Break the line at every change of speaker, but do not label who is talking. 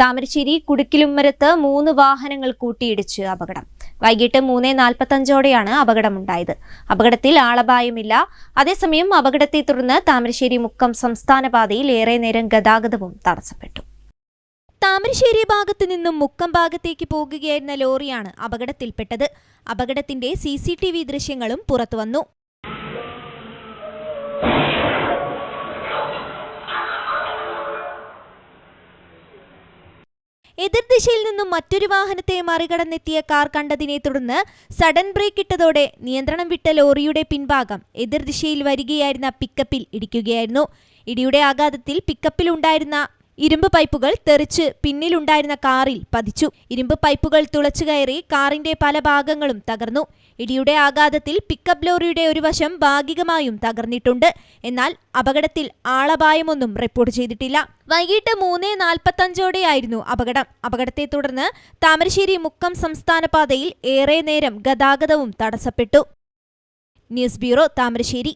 താമരശ്ശേരി കുടുക്കിലുമ്മരത്ത് 3 വാഹനങ്ങൾ കൂട്ടിയിടിച്ച് അപകടം. വൈകിട്ട് 3:45ഓടെയാണ് അപകടമുണ്ടായത്. അപകടത്തിൽ ആളപായമില്ല. അതേസമയം അപകടത്തെ തുടർന്ന് താമരശ്ശേരി മുക്കം സംസ്ഥാന പാതയിൽ ഏറെ നേരം ഗതാഗതവും തടസ്സപ്പെട്ടു. താമരശ്ശേരി ഭാഗത്തു നിന്നും മുക്കം ഭാഗത്തേക്ക് പോകുകയായിരുന്ന ലോറിയാണ് അപകടത്തിൽപ്പെട്ടത്. അപകടത്തിന്റെ CCTV ദൃശ്യങ്ങളും പുറത്തുവന്നു. എതിർദിശയിൽ നിന്നും മറ്റൊരു വാഹനത്തെ മറികടന്നെത്തിയ കാർ കണ്ടതിനെ തുടർന്ന് സഡൻ ബ്രേക്ക് ഇട്ടതോടെ നിയന്ത്രണം വിട്ട ലോറിയുടെ പിൻഭാഗം എതിർദിശയിൽ വരികയായിരുന്ന പിക്കപ്പിൽ ഇടിക്കുകയായിരുന്നു. ഇടിയുടെ ആഘാതത്തിൽ പിക്കപ്പിലുണ്ടായിരുന്ന ഇരുമ്പ് പൈപ്പുകൾ തെറിച്ച് പിന്നിലുണ്ടായിരുന്ന കാറിൽ പതിച്ചു. ഇരുമ്പ് പൈപ്പുകൾ തുളച്ചുകയറി കാറിന്റെ പല ഭാഗങ്ങളും തകർന്നു. ഇടിയുടെ ആഘാതത്തിൽ പിക്കപ്പ് ലോറിയുടെ ഒരു വശം ഭാഗികമായും തകർന്നിട്ടുണ്ട്. എന്നാൽ അപകടത്തിൽ ആളപായമൊന്നും റിപ്പോർട്ട് ചെയ്തിട്ടില്ല. വൈകിട്ട് 3:45ഓടെയായിരുന്നു അപകടം. അപകടത്തെ തുടർന്ന് താമരശ്ശേരി മുക്കം സംസ്ഥാന പാതയിൽ ഏറെ നേരം ഗതാഗതവും തടസ്സപ്പെട്ടു. News bureau, Thamarassery.